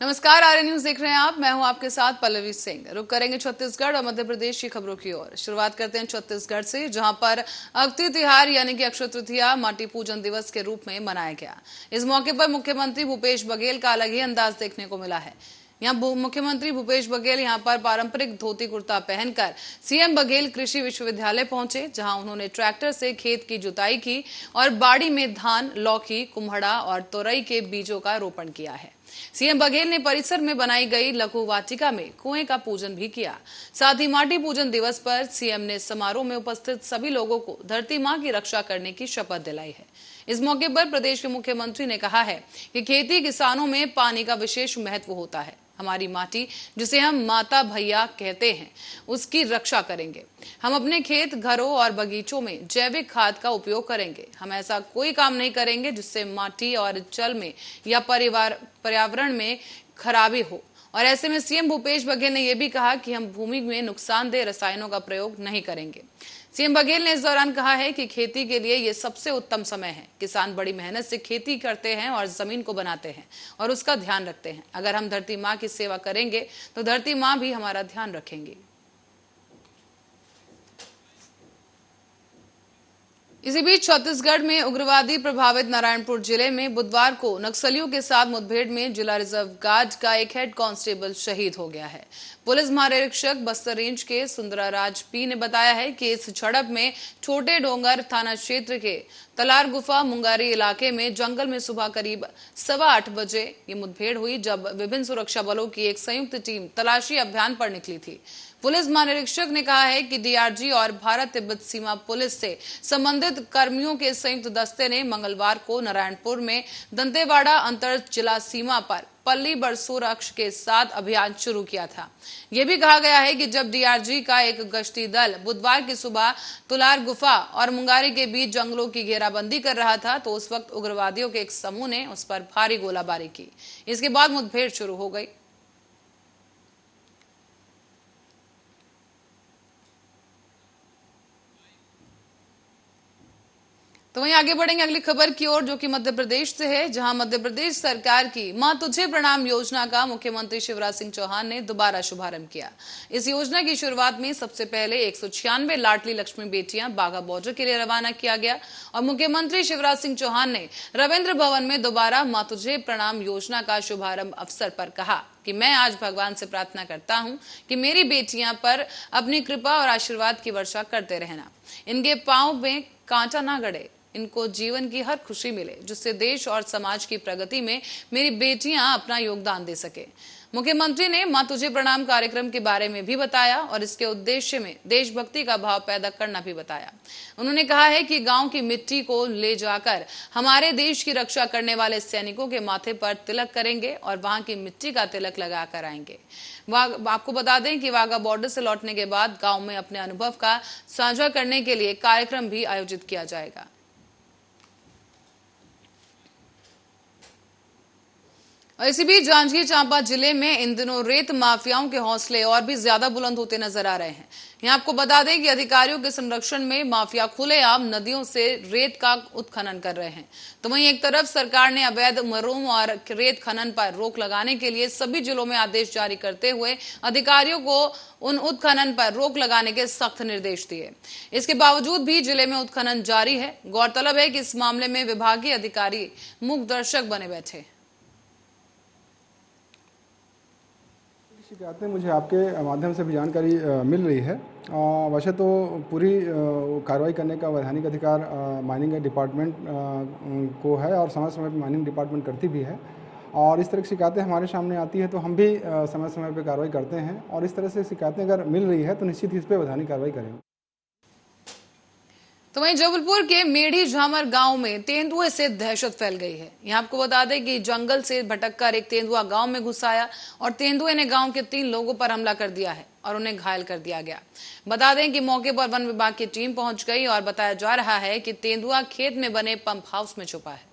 नमस्कार, आर्य न्यूज देख रहे हैं आप। मैं हूं आपके साथ पल्लवी सिंह। रुक करेंगे छत्तीसगढ़ और मध्य प्रदेश की खबरों की ओर। शुरुआत करते हैं छत्तीसगढ़ से, जहां पर अक्षय तिहार यानी कि अक्षय तृतीया माटी पूजन दिवस के रूप में मनाया गया। इस मौके पर मुख्यमंत्री भूपेश बघेल का अलग ही अंदाज देखने को मिला है। यहाँ मुख्यमंत्री भूपेश बघेल यहाँ पर पारंपरिक धोती कुर्ता पहनकर सीएम बघेल कृषि विश्वविद्यालय पहुंचे, जहां उन्होंने ट्रैक्टर से खेत की जुताई की और बाड़ी में धान, लौकी, कुम्हड़ा और तोरई के बीजों का रोपण किया है। सीएम बघेल ने परिसर में बनाई गई लघु वाटिका में कुएं का पूजन भी किया। साथ ही माटी पूजन दिवस पर सीएम ने समारोह में उपस्थित सभी लोगों को धरती मां की रक्षा करने की शपथ दिलाई है। इस मौके पर प्रदेश के मुख्यमंत्री ने कहा है कि खेती किसानों में पानी का विशेष महत्व होता है। हमारी माटी, जिसे हम माता भैया कहते हैं, उसकी रक्षा करेंगे। हम अपने खेत, घरों और बगीचों में जैविक खाद का उपयोग करेंगे। हम ऐसा कोई काम नहीं करेंगे जिससे माटी और जल में या पर्यावरण में खराबी हो। और ऐसे में सीएम भूपेश बघेल ने यह भी कहा कि हम भूमि में नुकसानदेह रसायनों का प्रयोग नहीं करेंगे। सीएम बघेल ने इस दौरान कहा है कि खेती के लिए यह सबसे उत्तम समय है। किसान बड़ी मेहनत से खेती करते हैं और जमीन को बनाते हैं और उसका ध्यान रखते हैं। अगर हम धरती माँ की सेवा करेंगे तो धरती माँ भी हमारा ध्यान रखेंगी। इसी बीच छत्तीसगढ़ में उग्रवादी प्रभावित नारायणपुर जिले में बुधवार को नक्सलियों के साथ मुठभेड़ में जिला रिजर्व गार्ड का एक हेड कांस्टेबल शहीद हो गया है। पुलिस महानिरीक्षक बस्तर रेंज के सुंदराराज पी ने बताया है कि इस झड़प में छोटे डोंगर थाना क्षेत्र के तलार गुफा मुंगारी इलाके में जंगल में सुबह करीब 8:15 बजे ये मुठभेड़ हुई, जब विभिन्न सुरक्षा बलों की एक संयुक्त टीम तलाशी अभियान पर निकली थी। पुलिस महानिरीक्षक ने कहा है कि डीआरजी और भारत तिब्बत सीमा पुलिस से संबंधित कर्मियों के संयुक्त दस्ते ने मंगलवार को नारायणपुर में दंतेवाड़ा अंतर जिला सीमा पर पल्ली बरसोर अक्ष के साथ अभियान शुरू किया था। यह भी कहा गया है कि जब डीआरजी का एक गश्ती दल बुधवार की सुबह तुलार गुफा और मुंगारी के बीच जंगलों की घेराबंदी कर रहा था, तो उस वक्त उग्रवादियों के एक समूह ने उस पर भारी गोलाबारी की। इसके बाद मुठभेड़ शुरू हो गई। तो वहीं आगे बढ़ेंगे अगली खबर की ओर, जो कि मध्य प्रदेश से है, जहां मध्य प्रदेश सरकार की मां तुझे प्रणाम योजना का मुख्यमंत्री शिवराज सिंह चौहान ने दोबारा शुभारंभ किया। इस योजना की शुरुआत में सबसे पहले 196 लाडली लक्ष्मी बेटियां बाघा बॉर्डर के लिए रवाना किया गया और मुख्यमंत्री शिवराज सिंह चौहान ने रविंद्र भवन में दोबारा मां तुझे प्रणाम योजना का शुभारंभ अवसर पर कहा कि मैं आज भगवान से प्रार्थना करता हूं कि मेरी बेटियां पर अपनी कृपा और आशीर्वाद की वर्षा करते रहना। इनके पांव में कांटा ना गड़े, इनको जीवन की हर खुशी मिले, जिससे देश और समाज की प्रगति में मेरी बेटियां अपना योगदान दे सके। मुख्यमंत्री ने मां तुझे प्रणाम कार्यक्रम के बारे में भी बताया और इसके उद्देश्य में देशभक्ति का भाव पैदा करना भी बताया। उन्होंने कहा है कि गांव की मिट्टी को ले जाकर हमारे देश की रक्षा करने वाले सैनिकों के माथे पर तिलक करेंगे और वहां की मिट्टी का तिलक लगा कर आएंगे। आपको बता दें कि वाघा बॉर्डर से लौटने के बाद गांव में अपने अनुभव का साझा करने के लिए कार्यक्रम भी आयोजित किया जाएगा। और इसी बीच जांजगीर चांपा जिले में इन दिनों रेत माफियाओं के हौसले और भी ज्यादा बुलंद होते नजर आ रहे हैं। यहाँ आपको बता दें कि अधिकारियों के संरक्षण में माफिया खुलेआम नदियों से रेत का उत्खनन कर रहे हैं। तो वहीं एक तरफ सरकार ने अवैध मरूम और रेत खनन पर रोक लगाने के लिए सभी जिलों में आदेश जारी करते हुए अधिकारियों को उन उत्खनन पर रोक लगाने के सख्त निर्देश दिए। इसके बावजूद भी जिले में उत्खनन जारी है। गौरतलब है कि इस मामले में विभागीय अधिकारी मूक दर्शक बने बैठे। शिकायतें मुझे आपके माध्यम से भी जानकारी मिल रही है। वैसे तो पूरी कार्रवाई करने का वैधानिक अधिकार माइनिंग डिपार्टमेंट को है और समय समय पर माइनिंग डिपार्टमेंट करती भी है। और इस तरह की शिकायतें हमारे सामने आती है तो हम भी समय समय पर कार्रवाई करते हैं और इस तरह से शिकायतें अगर मिल रही है तो निश्चित ही इस पर वैधानिक कार्रवाई करेंगे। तो वहीं जबलपुर के मेढ़ी झामर गांव में तेंदुए से दहशत फैल गई है। यहाँ आपको बता दें कि जंगल से भटककर एक तेंदुआ गांव में घुस आया और तेंदुए ने गांव के 3 लोगों पर हमला कर दिया है और उन्हें घायल कर दिया गया। बता दें कि मौके पर वन विभाग की टीम पहुंच गई और बताया जा रहा है कि तेंदुआ खेत में बने पंप हाउस में छुपा है।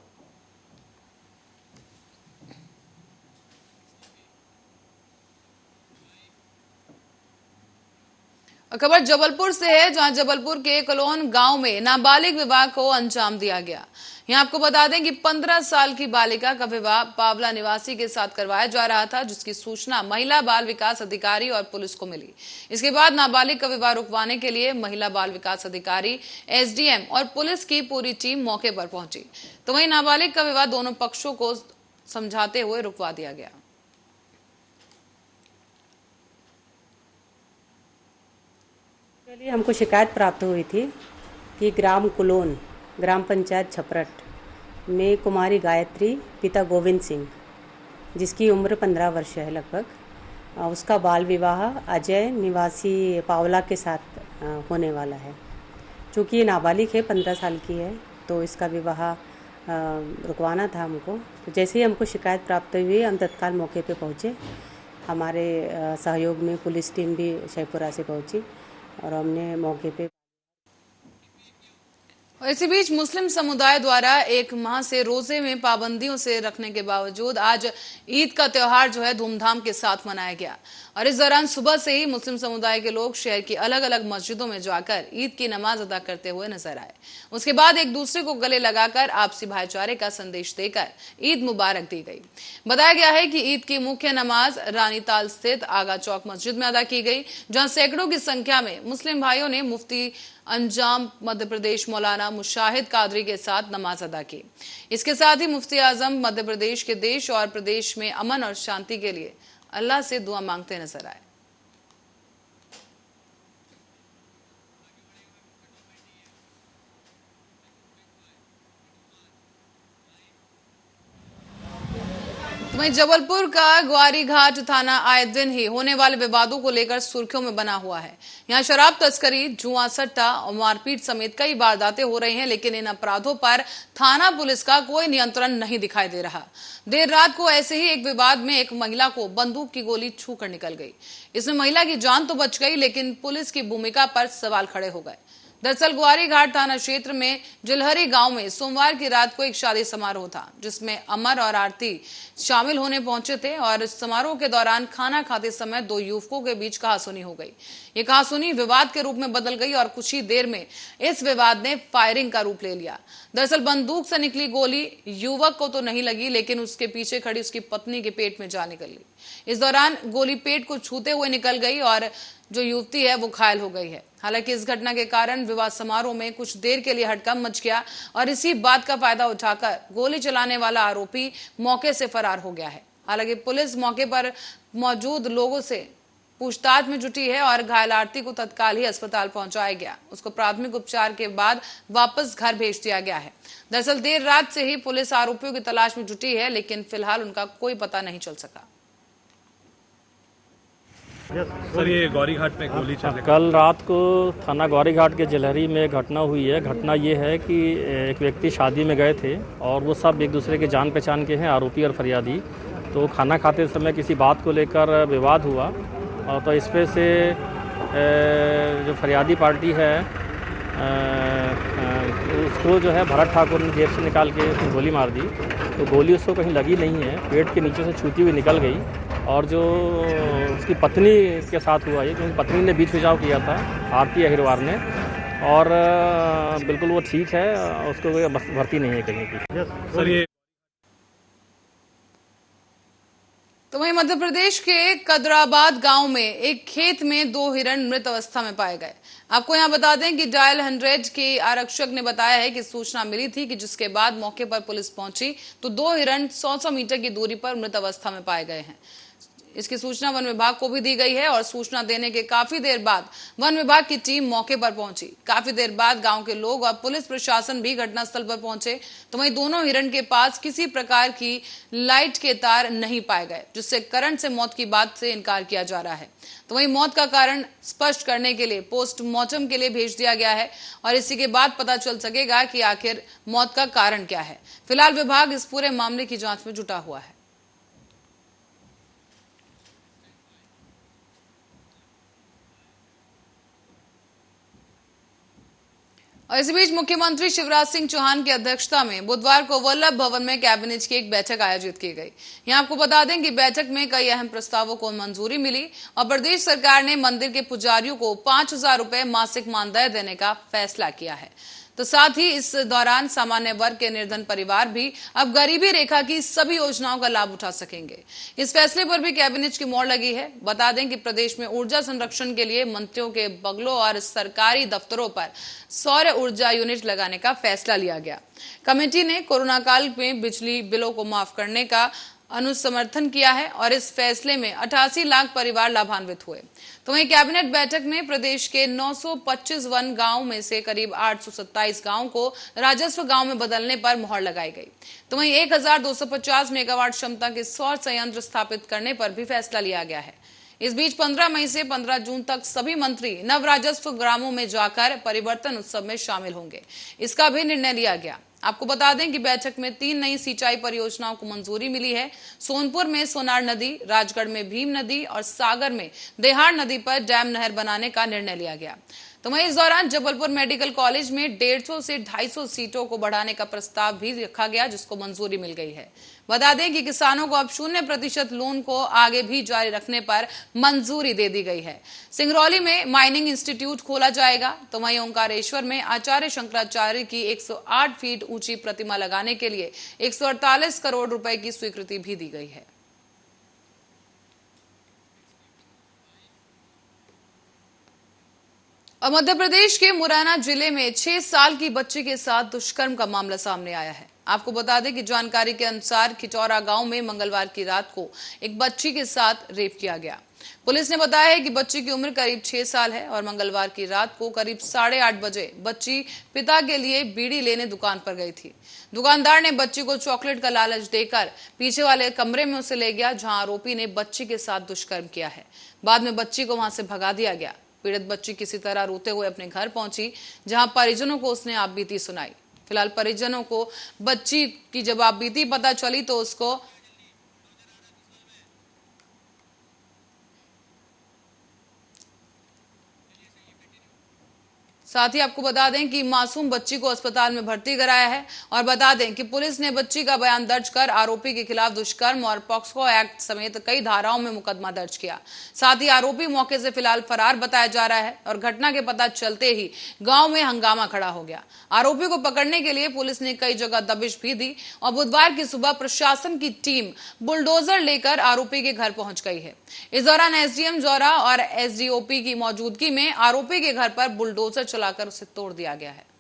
खबर जबलपुर से है, जहां जबलपुर के कलोन गांव में नाबालिग विवाह को अंजाम दिया गया। यहां आपको बता दें कि 15 साल की बालिका का विवाह पावला निवासी के साथ करवाया जा रहा था, जिसकी सूचना महिला बाल विकास अधिकारी और पुलिस को मिली। इसके बाद नाबालिग का विवाह रुकवाने के लिए महिला बाल विकास अधिकारी, एसडीएम और पुलिस की पूरी टीम मौके पर पहुंची। तो वहीं नाबालिग का विवाह दोनों पक्षों को समझाते हुए रुकवा दिया गया। चलिए, हमको शिकायत प्राप्त हुई थी कि ग्राम कुलोन, ग्राम पंचायत छपरट में कुमारी गायत्री पिता गोविंद सिंह, जिसकी उम्र 15 वर्ष है लगभग, उसका बाल विवाह अजय निवासी पावला के साथ होने वाला है। चूँकि ये नाबालिग है, 15 साल की है, तो इसका विवाह रुकवाना था हमको। तो जैसे ही हमको शिकायत प्राप्त हुई, हम तत्काल मौके पे पहुँचे। हमारे सहयोग में पुलिस टीम भी शेखपुरा से पहुँची और हमने मौके पे। और इसी बीच मुस्लिम समुदाय द्वारा एक माह से रोजे में पाबंदियों से रखने के बावजूद आज ईद का त्योहार जो है धूमधाम के साथ मनाया गया। और इस दौरान सुबह से ही मुस्लिम समुदाय के लोग शहर की अलग अलग मस्जिदों में जाकर ईद की नमाज अदा करते हुए नजर आए। उसके बाद एक दूसरे को गले लगाकर आपसी भाईचारे का संदेश देकर ईद मुबारक दी गई। बताया गया है कि ईद की मुख्य नमाज रानीताल स्थित आगा चौक मस्जिद में अदा की गई, जहां सैकड़ों की संख्या में मुस्लिम भाइयों ने मुफ्ती अंजाम मध्य प्रदेश मौलाना मुशाहिद कादरी के साथ नमाज अदा की। इसके साथ ही मुफ्ती आजम मध्य प्रदेश के देश और प्रदेश में अमन और शांति के लिए अल्लाह से दुआ मांगते नजर आए। वहीं जबलपुर का ग्वारी घाट थाना आए दिन ही होने वाले विवादों को लेकर सुर्खियों में बना हुआ है। यहां शराब तस्करी, जुआ सट्टा और मारपीट समेत कई वारदातें हो रही हैं, लेकिन इन अपराधों पर थाना पुलिस का कोई नियंत्रण नहीं दिखाई दे रहा। देर रात को ऐसे ही एक विवाद में एक महिला को बंदूक की गोली छूकर निकल गई। इसमें महिला की जान तो बच गई, लेकिन पुलिस की भूमिका पर सवाल खड़े हो गए। दरअसल ग्वारी घाट थाना क्षेत्र में जिलहरी गांव में सोमवार की रात को एक शादी समारोह था, जिसमें अमर और आरती शामिल होने पहुंचे थे। और इस समारोह के दौरान खाना खाते समय दो युवकों के बीच कहासुनी हो गई। ये कहासुनी विवाद के रूप में बदल गई और कुछ ही देर में इस विवाद ने फायरिंग का रूप ले लिया। दरअसल बंदूक से निकली गोली युवक को तो नहीं लगी, लेकिन उसके पीछे खड़ी उसकी पत्नी के पेट में जा निकल गई। इस दौरान गोली पेट को छूते हुए निकल गई और जो युवती है वो घायल हो गई है। हालांकि इस घटना के कारण विवाह समारोह में कुछ देर के लिए हड़कंप मच गया और इसी बात का फायदा उठाकर गोली चलाने वाला आरोपी मौके से फरार हो गया है। हालांकि पुलिस मौके पर मौजूद लोगों से पूछताछ में जुटी है और घायल आरती को तत्काल ही अस्पताल पहुंचाया गया। उसको प्राथमिक उपचार के बाद वापस घर भेज दिया गया है। दरअसल देर रात से ही पुलिस आरोपियों की तलाश में जुटी है, लेकिन फिलहाल उनका कोई पता नहीं चल सका। सर, ये गौरी घाट में गोली चली कल रात को थाना गौरी घाट के जिलहरी में घटना हुई है। घटना ये है कि एक व्यक्ति शादी में गए थे और वो सब एक दूसरे के जान पहचान के हैं, आरोपी और फरियादी। तो खाना खाते समय किसी बात को लेकर विवाद हुआ और तो इस पे से जो फरियादी पार्टी है उसको जो है भरत ठाकुर ने जेब से निकाल के गोली मार दी। तो गोली उसको कहीं लगी नहीं है, पेट के नीचे से छूती हुई निकल गई। और जो उसकी पत्नी के साथ हुआ ये, क्योंकि पत्नी ने बीच बचाव किया था, आरती अहिरवार ने, और बिल्कुल वो ठीक है, उसको कोई भर्ती नहीं है कहीं की। सर, ये तो वहीं मध्य प्रदेश के कदराबाद गांव में एक खेत में दो हिरण मृत अवस्था में पाए गए। आपको यहां बता दें कि डायल 100 के आरक्षक ने बताया है कि सूचना मिली थी, कि जिसके बाद मौके पर पुलिस पहुंची तो दो हिरण 100 मीटर की दूरी पर मृत अवस्था में पाए गए हैं। इसकी सूचना वन विभाग को भी दी गई है और सूचना देने के काफी देर बाद वन विभाग की टीम मौके पर पहुंची। काफी देर बाद गांव के लोग और पुलिस प्रशासन भी घटनास्थल पर पहुंचे। तो वहीं दोनों हिरण के पास किसी प्रकार की लाइट के तार नहीं पाए गए, जिससे करंट से मौत की बात से इनकार किया जा रहा है। तो वहीं मौत का कारण स्पष्ट करने के लिए पोस्टमार्टम के लिए भेज दिया गया है और इसी के बाद पता चल सकेगा कि आखिर मौत का कारण क्या है। फिलहाल विभाग इस पूरे मामले की जांच में जुटा हुआ है। और इस बीच मुख्यमंत्री शिवराज सिंह चौहान की अध्यक्षता में बुधवार को वल्लभ भवन में कैबिनेट की एक बैठक आयोजित की गई। यहां आपको बता दें कि बैठक में कई अहम प्रस्तावों को मंजूरी मिली और प्रदेश सरकार ने मंदिर के पुजारियों को 5,000 रुपए मासिक मानदेय देने का फैसला किया है। तो साथ ही इस दौरान सामान्य वर्ग के निर्धन परिवार भी अब गरीबी रेखा की सभी योजनाओं का लाभ उठा सकेंगे। इस फैसले पर भी कैबिनेट की मोहर लगी है। बता दें कि प्रदेश में ऊर्जा संरक्षण के लिए मंत्रियों के बंगलों और सरकारी दफ्तरों पर सौर ऊर्जा यूनिट लगाने का फैसला लिया गया। कमेटी ने कोरोना काल में बिजली बिलों को माफ करने का अनुसमर्थन किया है और इस फैसले में 88 लाख परिवार लाभान्वित हुए। तो वहीं कैबिनेट बैठक में प्रदेश के 925 वन गांव में से करीब 827 गांव को राजस्व गांव में बदलने पर मुहर लगाई गई। तो वहीं 1250 मेगावाट क्षमता के सौर संयंत्र स्थापित करने पर भी फैसला लिया गया है। इस बीच 15 मई से 15 जून तक सभी मंत्री नव राजस्व ग्रामों में जाकर परिवर्तन उत्सव में शामिल होंगे। इसका भी निर्णय लिया गया। आपको बता दें कि बैठक में 3 नई सिंचाई परियोजनाओं को मंजूरी मिली है। सोनपुर में सोनार नदी, राजगढ़ में भीम नदी और सागर में देहाड़ नदी पर डैम नहर बनाने का निर्णय लिया गया। तो वहीं इस दौरान जबलपुर मेडिकल कॉलेज में 150 से 250 सीटों को बढ़ाने का प्रस्ताव भी रखा गया, जिसको मंजूरी मिल गई है। बता दें कि किसानों को अब 0% लोन को आगे भी जारी रखने पर मंजूरी दे दी गई है। सिंगरौली में माइनिंग इंस्टीट्यूट खोला जाएगा। तो वहीं ओंकारेश्वर में आचार्य शंकराचार्य की 108 फीट ऊंची प्रतिमा लगाने के लिए 148 करोड़ रुपए की स्वीकृति भी दी गई है। और मध्य प्रदेश के मुरैना जिले में 6 साल की बच्ची के साथ दुष्कर्म का मामला सामने आया है। आपको बता दें कि जानकारी के अनुसार खिचौरा गांव में मंगलवार की रात को एक बच्ची के साथ रेप किया गया। पुलिस ने बताया है कि बच्ची की उम्र करीब 6 साल है और मंगलवार की रात को करीब 8:30 बजे बच्ची पिता के लिए बीड़ी लेने दुकान पर गई थी। दुकानदार ने बच्ची को चॉकलेट का लालच देकर पीछे वाले कमरे में उसे ले गया, जहां आरोपी ने बच्ची के साथ दुष्कर्म किया है। बाद में बच्ची को वहां से भगा दिया गया। पीड़ित बच्ची किसी तरह रोते हुए अपने घर पहुंची, जहां परिजनों को उसने आपबीती सुनाई। फिलहाल परिजनों को बच्ची की जब आपबीती पता चली तो उसको साथ ही आपको बता दें कि मासूम बच्ची को अस्पताल में भर्ती कराया है। और बता दें कि पुलिस ने बच्ची का बयान दर्ज कर आरोपी के खिलाफ दुष्कर्म और पॉक्सो एक्ट समेत कई धाराओं में मुकदमा दर्ज किया। साथ ही आरोपी मौके से फिलहाल फरार बताया जा रहा है और घटना के पता चलते ही गांव में हंगामा खड़ा हो गया। आरोपी को पकड़ने के लिए पुलिस ने कई जगह दबिश भी दी और बुधवार की सुबह प्रशासन की टीम बुलडोजर लेकर आरोपी के घर पहुंच गई है। इस दौरान एसडीएम जौरा और एसडीओपी की मौजूदगी में आरोपी के घर पर बुलडोजर चलाकर उसे तोड़ दिया गया है।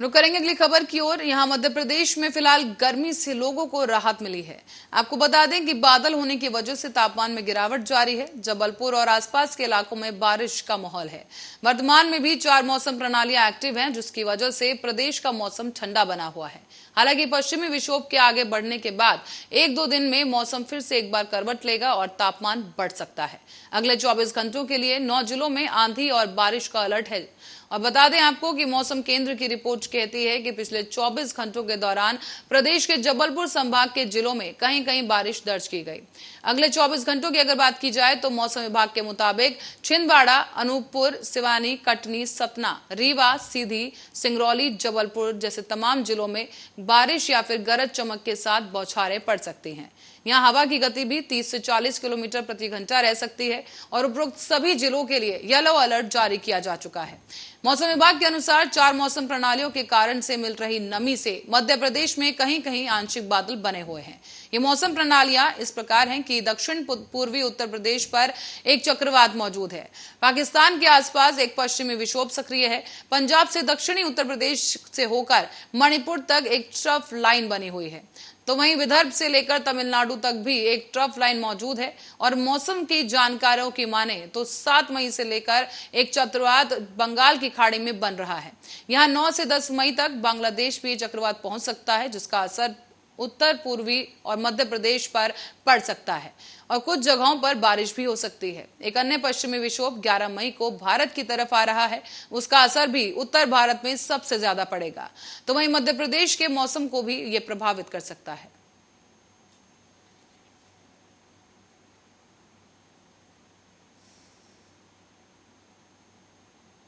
रुक करेंगे अगली खबर की ओर। यहां मध्य प्रदेश में फिलहाल गर्मी से लोगों को राहत मिली है। आपको बता दें कि बादल होने की वजह से तापमान में गिरावट जारी है। जबलपुर और आसपास के इलाकों में बारिश का माहौल है। वर्तमान में भी 4 मौसम प्रणालियां एक्टिव हैं, जिसकी वजह से प्रदेश का मौसम ठंडा बना हुआ है। हालांकि पश्चिमी विक्षोभ के आगे बढ़ने के बाद 1-2 दिन में मौसम फिर से एक बार करवट लेगा और तापमान बढ़ सकता है। अगले 24 घंटों के लिए 9 जिलों में आंधी और बारिश का अलर्ट है। और बता दें आपको कि मौसम केंद्र की रिपोर्ट कहती है कि पिछले 24 घंटों के दौरान प्रदेश के जबलपुर संभाग के जिलों में कहीं कहीं बारिश दर्ज की गई। अगले 24 घंटों की अगर बात की जाए तो मौसम विभाग के मुताबिक छिंदवाड़ा, अनूपपुर, सिवानी, कटनी, सतना, रीवा, सीधी, सिंगरौली, जबलपुर जैसे तमाम जिलों में बारिश या फिर गरज चमक के साथ बौछारें पड़ सकती हैं। यहाँ हवा की गति भी 30 से 40 किलोमीटर प्रति घंटा रह सकती है और उपरोक्त सभी जिलों के लिए येलो अलर्ट जारी किया जा चुका है। मौसम विभाग के अनुसार 4 मौसम प्रणालियों के कारण से मिल रही नमी से मध्य प्रदेश में कहीं कहीं आंशिक बादल बने हुए हैं। ये मौसम प्रणालियां इस प्रकार हैं कि दक्षिण पूर्वी उत्तर प्रदेश पर एक चक्रवात मौजूद है। पाकिस्तान के आसपास एक पश्चिमी विक्षोभ सक्रिय है। पंजाब से दक्षिणी उत्तर प्रदेश से होकर मणिपुर तक एक ट्रफ लाइन बनी हुई है। तो वहीं विदर्भ से लेकर तमिलनाडु तक भी एक ट्रफ लाइन मौजूद है। और मौसम की जानकारों की माने तो 7 मई से लेकर एक चक्रवात बंगाल की खाड़ी में बन रहा है। यहां 9 से 10 मई तक बांग्लादेश भी चक्रवात पहुंच सकता है, जिसका असर उत्तर पूर्वी और मध्य प्रदेश पर पड़ सकता है और कुछ जगहों पर बारिश भी हो सकती है। एक अन्य पश्चिमी विक्षोभ 11 मई को भारत की तरफ आ रहा है। उसका असर भी उत्तर भारत में सबसे ज्यादा पड़ेगा। तो वहीं मध्य प्रदेश के मौसम को भी ये प्रभावित कर सकता है।